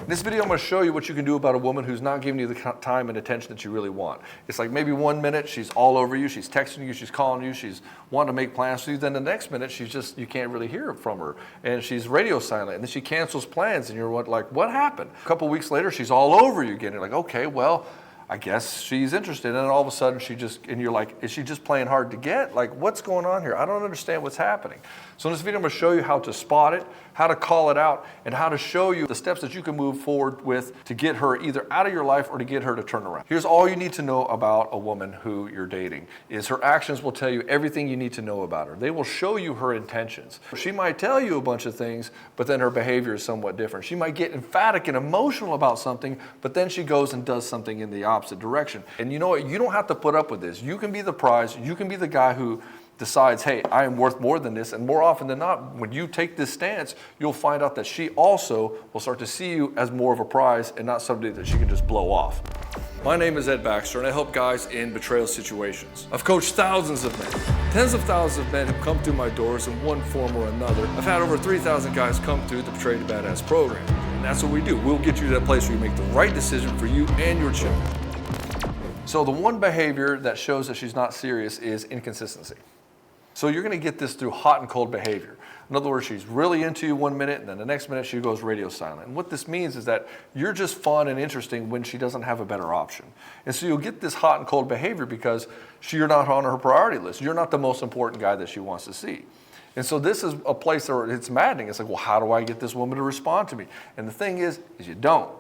In this video, I'm going to show you what you can do about a woman who's not giving you the time and attention that you really want. It's like maybe 1 minute she's all over you, she's texting you, she's calling you, she's wanting to make plans with you. Then the next minute she's just, you can't really hear from her, and she's radio silent, and then she cancels plans, and you're like, what happened? A couple weeks later, she's all over you again. You're like, okay, well, I guess she's interested. And then all of a sudden and you're like, is she just playing hard to get? Like, what's going on here? I don't understand what's happening. So in this video, I'm going to show you how to spot it, how to call it out, and how to show you the steps that you can move forward with to get her either out of your life or to get her to turn around. Here's all you need to know about a woman who you're dating, is her actions will tell you everything you need to know about her. They will show you her intentions. She might tell you a bunch of things, but then her behavior is somewhat different. She might get emphatic and emotional about something, but then she goes and does something in the opposite direction. And you know what? You don't have to put up with this. You can be the prize. You can be the guy who decides, hey, I am worth more than this. And more often than not, when you take this stance, you'll find out that she also will start to see you as more of a prize and not somebody that she can just blow off. My name is Baxter, and I help guys in betrayal situations. I've coached thousands of men. Tens of thousands of men have come through my doors in one form or another. I've had over 3,000 guys come through the Betrayed to Badass program. And that's what we do. We'll get you to that place where you make the right decision for you and your children. So the one behavior that shows that she's not serious is inconsistency. So you're going to get this through hot and cold behavior. In other words, she's really into you 1 minute, and then the next minute she goes radio silent. And what this means is that you're just fun and interesting when she doesn't have a better option. And so you'll get this hot and cold behavior because you're not on her priority list. You're not the most important guy that she wants to see. And so this is a place where it's maddening. It's like, well, how do I get this woman to respond to me? And the thing is you don't.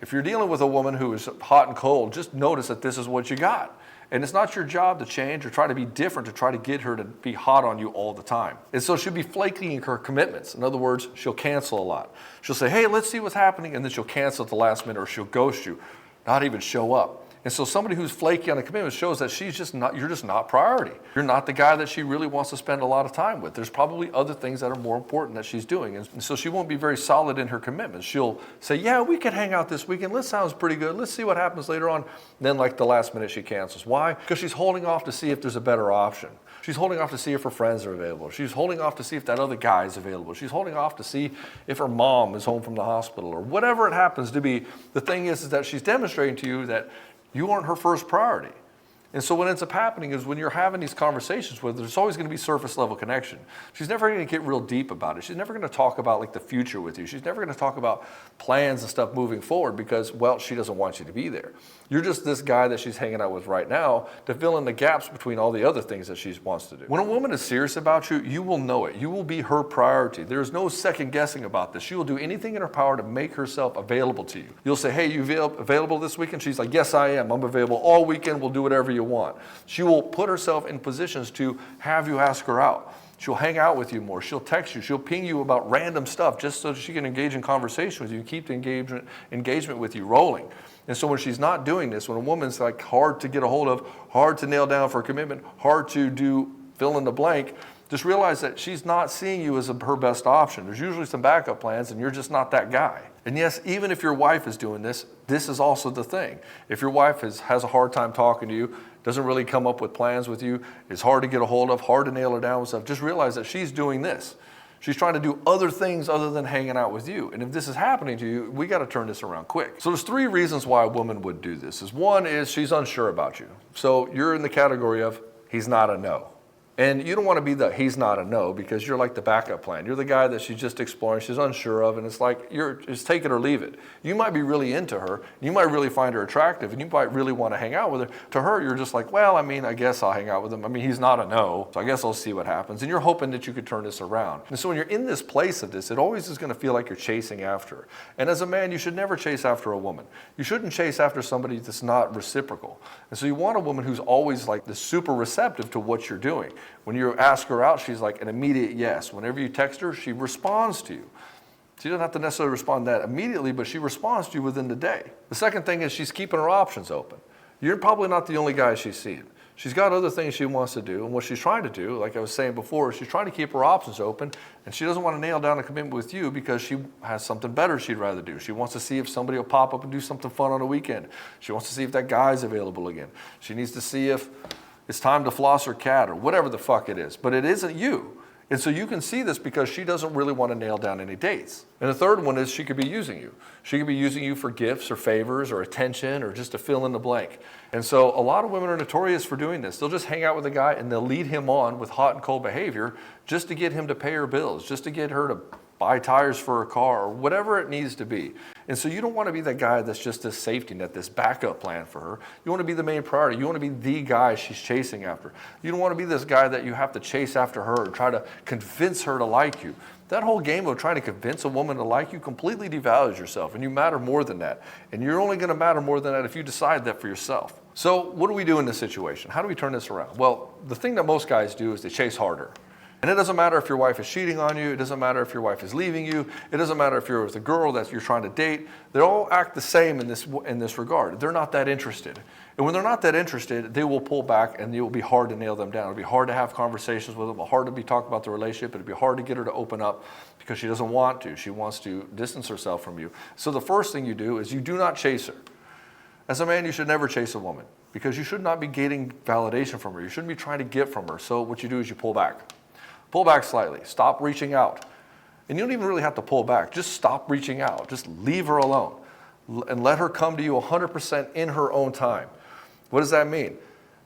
If you're dealing with a woman who is hot and cold, just notice that this is what you got. And it's not your job to change or try to be different to try to get her to be hot on you all the time. And so she'll be flaky in her commitments. In other words, she'll cancel a lot. She'll say, hey, let's see what's happening, and then she'll cancel at the last minute, or she'll ghost you, not even show up. And so somebody who's flaky on a commitment shows that you're just not priority. You're not the guy that she really wants to spend a lot of time with. There's probably other things that are more important that she's doing. And so she won't be very solid in her commitments. She'll say, yeah, we can hang out this weekend. This sounds pretty good. Let's see what happens later on. And then like the last minute she cancels. Why? Because she's holding off to see if there's a better option. She's holding off to see if her friends are available. She's holding off to see if that other guy is available. She's holding off to see if her mom is home from the hospital, or whatever it happens to be. The thing is that she's demonstrating to you that you aren't her first priority. And so what ends up happening is when you're having these conversations with her, there's always going to be surface level connection. She's never going to get real deep about it. She's never going to talk about like the future with you. She's never going to talk about plans and stuff moving forward because, well, she doesn't want you to be there. You're just this guy that she's hanging out with right now to fill in the gaps between all the other things that she wants to do. When a woman is serious about you, you will know it. You will be her priority. There's no second guessing about this. She will do anything in her power to make herself available to you. You'll say, hey, you available this weekend? She's like, yes, I am. I'm available all weekend. We'll do whatever you want. She will put herself in positions to have you ask her out. She'll hang out with you more. She'll text you. She'll ping you about random stuff just so she can engage in conversation with you, keep the engagement with you rolling. And so when she's not doing this, when a woman's like hard to get a hold of, hard to nail down for a commitment, hard to do fill in the blank, just realize that she's not seeing you as her best option. There's usually some backup plans, and you're just not that guy. And yes, even if your wife is doing this, this is also the thing. If your wife has a hard time talking to you, doesn't really come up with plans with you, is hard to get a hold of, hard to nail her down with stuff, just realize that she's doing this. She's trying to do other things other than hanging out with you. And if this is happening to you, we got to turn this around quick. So there's 3 reasons why a woman would do this. One is she's unsure about you. So you're in the category of he's not a no. And you don't want to be the he's not a no because you're like the backup plan. You're the guy that she's just exploring, she's unsure of, and it's like you're just take it or leave it. You might be really into her, you might really find her attractive, and you might really want to hang out with her. To her, you're just like, well, I mean, I guess I'll hang out with him. I mean, he's not a no, so I guess I'll see what happens. And you're hoping that you could turn this around. And so when you're in this place of this, it always is going to feel like you're chasing after her. And as a man, you should never chase after a woman. You shouldn't chase after somebody that's not reciprocal. And so you want a woman who's always like the super receptive to what you're doing. When you ask her out, she's like an immediate yes. Whenever you text her, she responds to you. She doesn't have to necessarily respond that immediately, but she responds to you within the day. The second thing is she's keeping her options open. You're probably not the only guy she's seeing. She's got other things she wants to do, and what she's trying to do, like I was saying before, she's trying to keep her options open, and she doesn't want to nail down a commitment with you because she has something better she'd rather do. She wants to see if somebody will pop up and do something fun on a weekend. She wants to see if that guy's available again. She needs to see if it's time to floss her cat or whatever the fuck it is. But it isn't you. And so you can see this because she doesn't really want to nail down any dates. And the third one is she could be using you. She could be using you for gifts or favors or attention or just to fill in the blank. And so a lot of women are notorious for doing this. They'll just hang out with a guy and they'll lead him on with hot and cold behavior just to get him to pay her bills, just to get her to buy tires for her car or whatever it needs to be. And so you don't want to be that guy that's just this safety net, this backup plan for her. You want to be the main priority. You want to be the guy she's chasing after. You don't want to be this guy that you have to chase after her and try to convince her to like you. That whole game of trying to convince a woman to like you completely devalues yourself, and you matter more than that. And you're only going to matter more than that if you decide that for yourself. So what do we do in this situation? How do we turn this around? Well, the thing that most guys do is they chase harder. And it doesn't matter if your wife is cheating on you. It doesn't matter if your wife is leaving you. It doesn't matter if you're with a girl that you're trying to date. They all act the same in this regard. They're not that interested. And when they're not that interested, they will pull back, and it will be hard to nail them down. It'll be hard to have conversations with them. It'll be hard to be talking about the relationship. It'll be hard to get her to open up because she doesn't want to. She wants to distance herself from you. So the first thing you do is you do not chase her. As a man, you should never chase a woman because you should not be getting validation from her. You shouldn't be trying to get from her. So what you do is you pull back. Pull back slightly. Stop reaching out. And you don't even really have to pull back. Just stop reaching out. Just leave her alone and let her come to you 100% in her own time. What does that mean?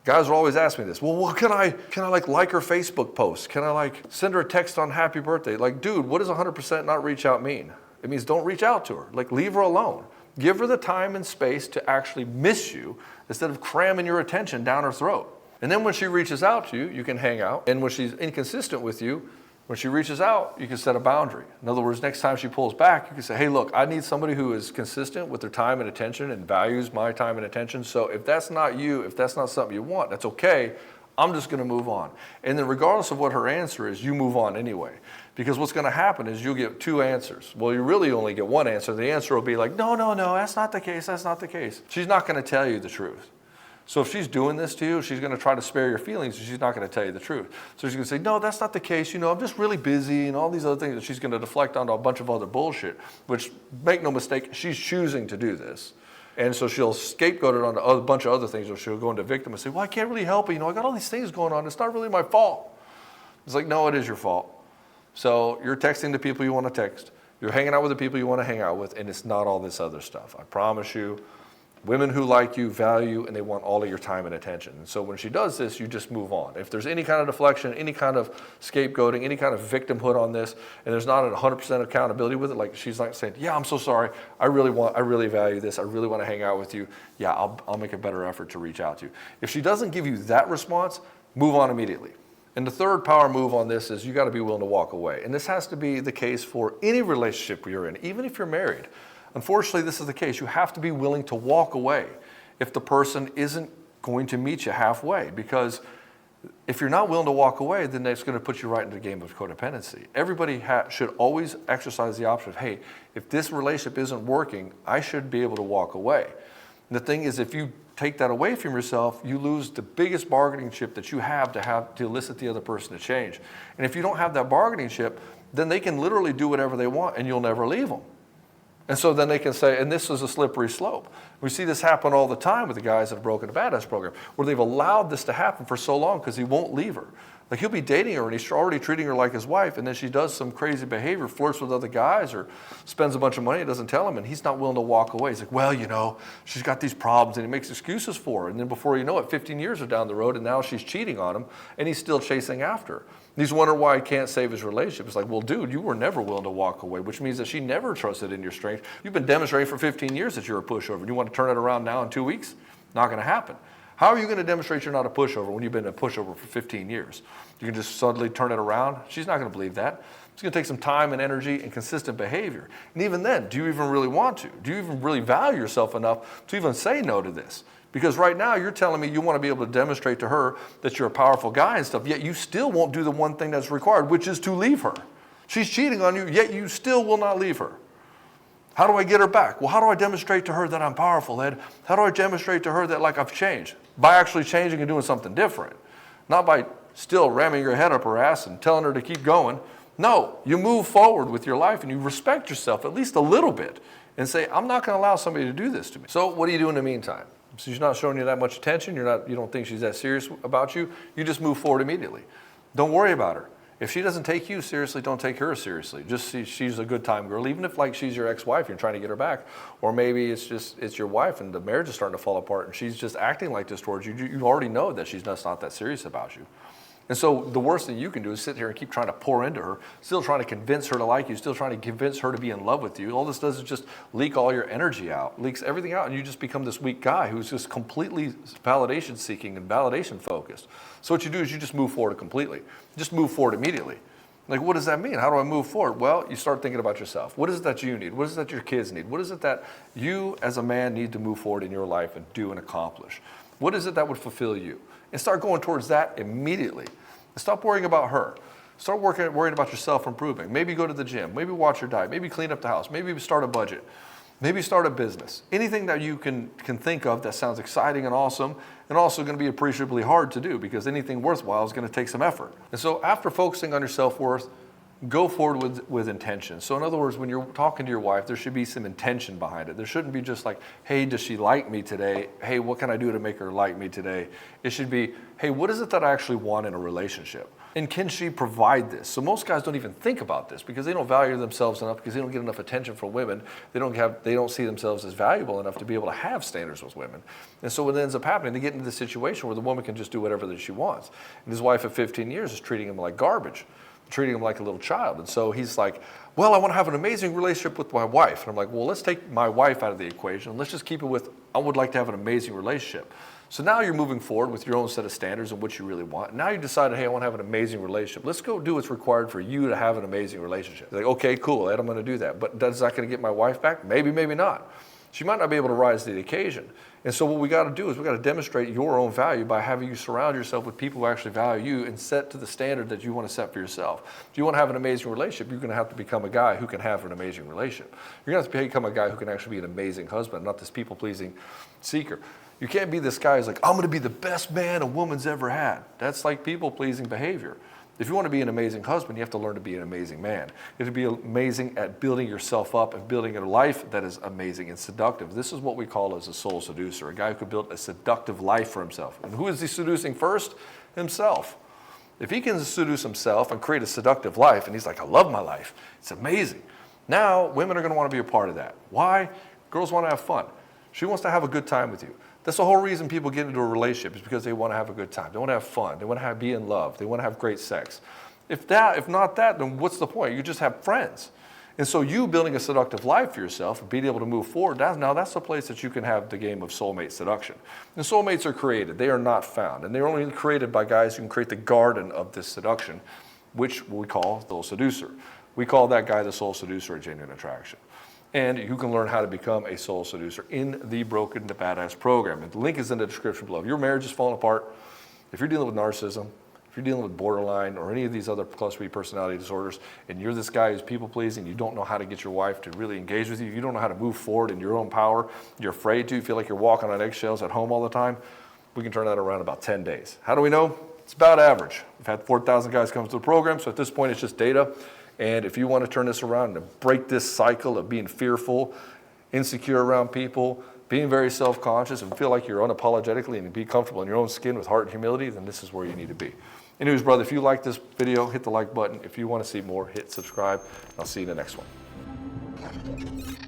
Guys will always ask me this. Well, what can I like her Facebook post? Can I send her a text on happy birthday? Dude, what does 100% not reach out mean? It means don't reach out to her. Leave her alone. Give her the time and space to actually miss you instead of cramming your attention down her throat. And then when she reaches out to you, you can hang out. And when she's inconsistent with you, when she reaches out, you can set a boundary. In other words, next time she pulls back, you can say, hey, look, I need somebody who is consistent with their time and attention and values my time and attention. So if that's not you, if that's not something you want, that's okay. I'm just going to move on. And then regardless of what her answer is, you move on anyway. Because what's going to happen is you'll get two answers. Well, you really only get one answer. The answer will be no, that's not the case. That's not the case. She's not going to tell you the truth. So if she's doing this to you, she's going to try to spare your feelings, and she's not going to tell you the truth. So she's going to say, no, that's not the case. I'm just really busy and all these other things. And she's going to deflect onto a bunch of other bullshit, which, make no mistake, she's choosing to do this. And so she'll scapegoat it on a bunch of other things, or she'll go into victim and say, well, I can't really help it. I got all these things going on. It's not really my fault. It's no, it is your fault. So you're texting the people you want to text. You're hanging out with the people you want to hang out with, and it's not all this other stuff. I promise you. Women who like you, value, and they want all of your time and attention. And so when she does this, you just move on. If there's any kind of deflection, any kind of scapegoating, any kind of victimhood on this, and there's not 100% accountability with it, she's saying, yeah, I'm so sorry. I really value this. I really want to hang out with you. Yeah, I'll make a better effort to reach out to you. If she doesn't give you that response, move on immediately. And the third power move on this is you got to be willing to walk away. And this has to be the case for any relationship you're in, even if you're married. Unfortunately, this is the case. You have to be willing to walk away if the person isn't going to meet you halfway. Because if you're not willing to walk away, then it's going to put you right into the game of codependency. Everybody should always exercise the option of, hey, if this relationship isn't working, I should be able to walk away. And the thing is, if you take that away from yourself, you lose the biggest bargaining chip that you have to elicit the other person to change. And if you don't have that bargaining chip, then they can literally do whatever they want and you'll never leave them. And so then they can say, and this is a slippery slope. We see this happen all the time with the guys that have broken the badass program, where they've allowed this to happen for so long because he won't leave her. He'll be dating her and he's already treating her like his wife, and then she does some crazy behavior, flirts with other guys or spends a bunch of money and doesn't tell him, and he's not willing to walk away. He's well, she's got these problems, and he makes excuses for her. And then before you know it, 15 years are down the road, and now she's cheating on him, and he's still chasing after her. He's wondering why he can't save his relationship. It's well, dude, you were never willing to walk away, which means that she never trusted in your strength. You've been demonstrating for 15 years that you're a pushover. And you want to turn it around now in 2 weeks? Not going to happen. How are you going to demonstrate you're not a pushover when you've been a pushover for 15 years? You can just suddenly turn it around? She's not going to believe that. It's going to take some time and energy and consistent behavior. And even then, do you even really want to? Do you even really value yourself enough to even say no to this? Because right now you're telling me you want to be able to demonstrate to her that you're a powerful guy and stuff, yet you still won't do the one thing that's required, which is to leave her. She's cheating on you, yet you still will not leave her. How do I get her back? Well, how do I demonstrate to her that I'm powerful, Ed? How do I demonstrate to her that I've changed? By actually changing and doing something different. Not by still ramming your head up her ass and telling her to keep going. No, you move forward with your life and you respect yourself at least a little bit and say, I'm not going to allow somebody to do this to me. So what do you do in the meantime? So she's not showing you that much attention. You don't think she's that serious about you. You just move forward immediately. Don't worry about her. If she doesn't take you seriously, don't take her seriously. Just see she's a good time girl, even if like she's your ex-wife, you're trying to get her back. Or maybe it's your wife and the marriage is starting to fall apart and she's just acting like this towards you. You already know that she's just not that serious about you. And so the worst thing you can do is sit here and keep trying to pour into her, still trying to convince her to like you, still trying to convince her to be in love with you. All this does is just leak all your energy out, leaks everything out, and you just become this weak guy who's just completely validation seeking and validation focused. So what you do is you just move forward completely. Just move forward immediately. Like, what does that mean? How do I move forward? Well, you start thinking about yourself. What is it that you need? What is it that your kids need? What is it that you as a man need to move forward in your life and do and accomplish? What is it that would fulfill you? And start going towards that immediately. And stop worrying about her. Start worrying about your self-improvement. Maybe go to the gym. Maybe watch your diet. Maybe clean up the house. Maybe start a budget. Maybe start a business. Anything that you can think of that sounds exciting and awesome and also going to be appreciably hard to do, because anything worthwhile is going to take some effort. And so after focusing on your self-worth, go forward with intention. So in other words, when you're talking to your wife, there should be some intention behind it. There shouldn't be just like, hey, does she like me today? Hey, what can I do to make her like me today? It should be, hey, what is it that I actually want in a relationship? And can she provide this? So most guys don't even think about this because they don't value themselves enough, because they don't get enough attention from women. They don't see themselves as valuable enough to be able to have standards with women. And so what ends up happening, they get into this situation where the woman can just do whatever that she wants. And his wife of 15 years is treating him like garbage, treating him like a little child. And so he's like, well, I want to have an amazing relationship with my wife. And I'm like, well, let's take my wife out of the equation. Let's just keep it with, I would like to have an amazing relationship. So now you're moving forward with your own set of standards and what you really want. Now you decided, hey, I want to have an amazing relationship. Let's go do what's required for you to have an amazing relationship. Like, okay, cool, Ed, I'm going to do that. But is that going to get my wife back? Maybe, maybe not. She might not be able to rise to the occasion. And so what we got to do is we got to demonstrate your own value by having you surround yourself with people who actually value you and set to the standard that you want to set for yourself. If you want to have an amazing relationship, you're going to have to become a guy who can have an amazing relationship. You're going to have to become a guy who can actually be an amazing husband, not this people-pleasing seeker. You can't be this guy who's like, I'm going to be the best man a woman's ever had. That's like people-pleasing behavior. If you want to be an amazing husband, you have to learn to be an amazing man. You have to be amazing at building yourself up and building a life that is amazing and seductive. This is what we call as a soul seducer, a guy who could build a seductive life for himself. And who is he seducing first? Himself. If he can seduce himself and create a seductive life, and he's like, I love my life, it's amazing. Now, women are going to want to be a part of that. Why? Girls want to have fun. She wants to have a good time with you. That's the whole reason people get into a relationship, is because they want to have a good time. They want to have fun. They want to be in love. They want to have great sex. If not that, then what's the point? You just have friends. And so you building a seductive life for yourself and being able to move forward, that's the place that you can have the game of soulmate seduction. And soulmates are created. They are not found. And they're only created by guys who can create the garden of this seduction, which we call the soul seducer. We call that guy the soul seducer at Genuine Attraction. And you can learn how to become a soul seducer in the Broken to Badass program. And the link is in the description below. If your marriage is falling apart, if you're dealing with narcissism, if you're dealing with borderline or any of these other cluster B personality disorders, and you're this guy who's people-pleasing, you don't know how to get your wife to really engage with you, you don't know how to move forward in your own power, you're afraid to, you feel like you're walking on eggshells at home all the time, we can turn that around in about 10 days. How do we know? It's about average. We've had 4,000 guys come through the program, so at this point it's just data. And if you want to turn this around and break this cycle of being fearful, insecure around people, being very self-conscious, and feel like you're unapologetically and be comfortable in your own skin with heart and humility, then this is where you need to be. Anyways, brother, if you like this video, hit the like button. If you want to see more, hit subscribe. I'll see you in the next one.